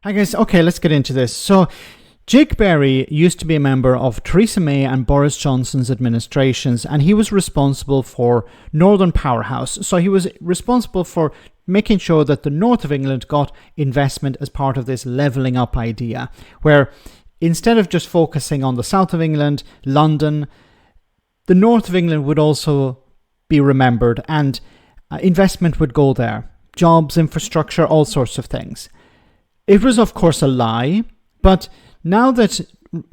I guess, okay, let's get into this. So, Jake Berry used to be a member of Theresa May and Boris Johnson's administrations, and he was responsible for Northern Powerhouse. So he was responsible for making sure that the north of England got investment as part of this levelling up idea, where instead of just focusing on the south of England, London, the north of England would also be remembered, and investment would go there. Jobs, infrastructure, all sorts of things. It was, of course, a lie, but now that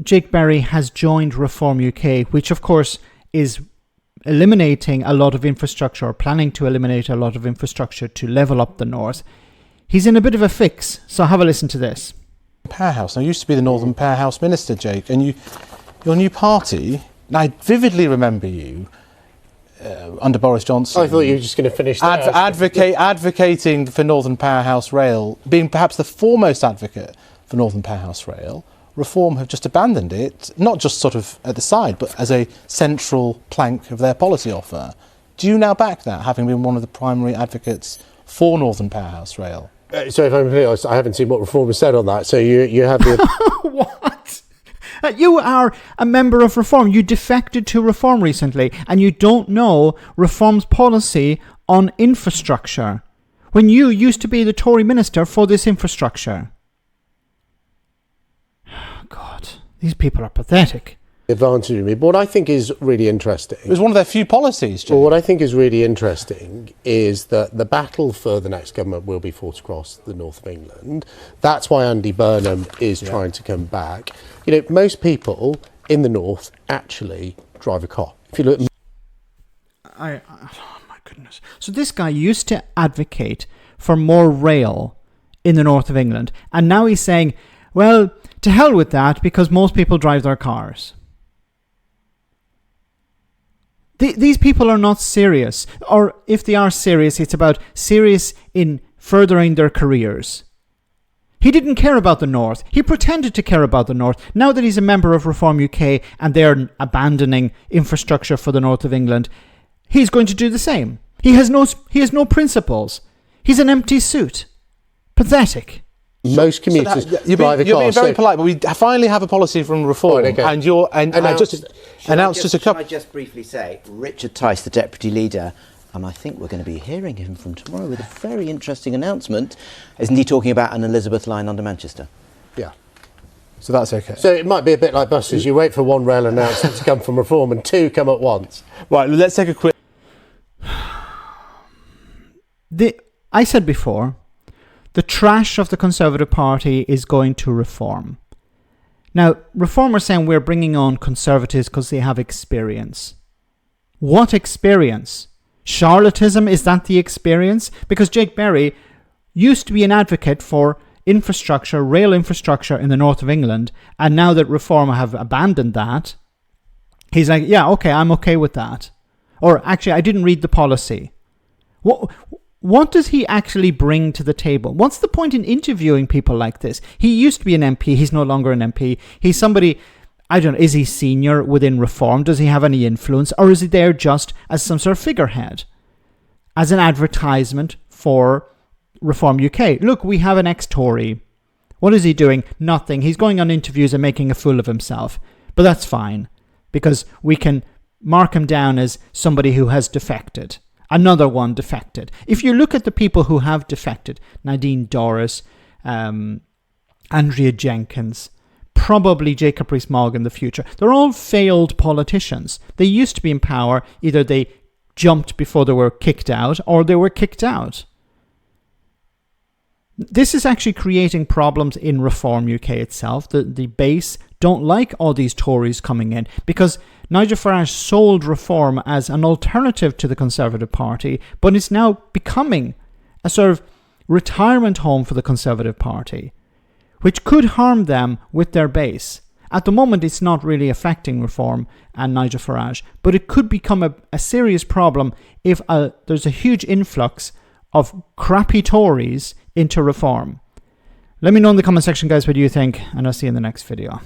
Jake Berry has joined Reform UK, which of course is eliminating a lot of infrastructure, or planning to eliminate a lot of infrastructure to level up the north, he's in a bit of a fix. So have a listen to this. Powerhouse. I used to be the Northern Powerhouse Minister, Jake, and your new party, and I vividly remember you under Boris Johnson. I thought you were just going to finish that. Advocating for Northern Powerhouse Rail, being perhaps the foremost advocate for Northern Powerhouse Rail. Reform have just abandoned it, not just sort of at the side, but as a central plank of their policy offer. Do you now back that, having been one of the primary advocates for Northern Powerhouse Rail? So if I'm being honest, I haven't seen what Reform has said on that. So you have the... What? You are a member of Reform. You defected to Reform recently, and you don't know Reform's policy on infrastructure, when you used to be the Tory minister for this infrastructure. God, these people are pathetic. Advantage of me. But what I think is really interesting... It was one of their few policies, Jake. Well, what I think is really interesting is that the battle for the next government will be fought across the north of England. That's why Andy Burnham is trying to come back. You know, most people in the north actually drive a car. If you look... Oh my goodness. So this guy used to advocate for more rail in the north of England, and now he's saying, well, to hell with that, because most people drive their cars. These people are not serious, or if they are serious, it's about serious in furthering their careers. He didn't care about the north. He pretended to care about the north. Now that he's a member of Reform UK and they're abandoning infrastructure for the north of England, he's going to do the same. He has no principles. He's an empty suit. Pathetic. Most commuters you're being very polite, but we finally have a policy from Reform, okay. and you're just a couple. I just briefly say, Richard Tice, the Deputy Leader, and I think we're going to be hearing him from tomorrow with a very interesting announcement. Isn't he talking about an Elizabeth line under Manchester? Yeah. So that's okay. So it might be a bit like buses. You wait for one rail announcement to come from Reform and two come at once. Right, let's take a quick... I said before, the trash of the Conservative Party is going to Reform. Now, Reform are saying we're bringing on Conservatives because they have experience. What experience? Charlatanism, is that the experience? Because Jake Berry used to be an advocate for infrastructure, rail infrastructure in the north of England, and now that Reform have abandoned that, he's like, yeah, okay, I'm okay with that. Or actually, I didn't read the policy. What does he actually bring to the table? What's the point in interviewing people like this? He used to be an MP. He's no longer an MP. He's somebody, I don't know, is he senior within Reform? Does he have any influence? Or is he there just as some sort of figurehead? As an advertisement for Reform UK. Look, we have an ex-Tory. What is he doing? Nothing. He's going on interviews and making a fool of himself. But that's fine, because we can mark him down as somebody who has defected. Another one defected. If you look at the people who have defected, Nadine Dorris, Andrea Jenkins, probably Jacob Rees-Mogg in the future, they're all failed politicians. They used to be in power. Either they jumped before they were kicked out, or they were kicked out. This is actually creating problems in Reform UK itself. The base don't like all these Tories coming in, because Nigel Farage sold Reform as an alternative to the Conservative Party, but it's now becoming a sort of retirement home for the Conservative Party, which could harm them with their base. At the moment, it's not really affecting Reform and Nigel Farage, but it could become a serious problem if there's a huge influx of crappy Tories into Reform. Let me know in the comment section, guys, what you think, and I'll see you in the next video.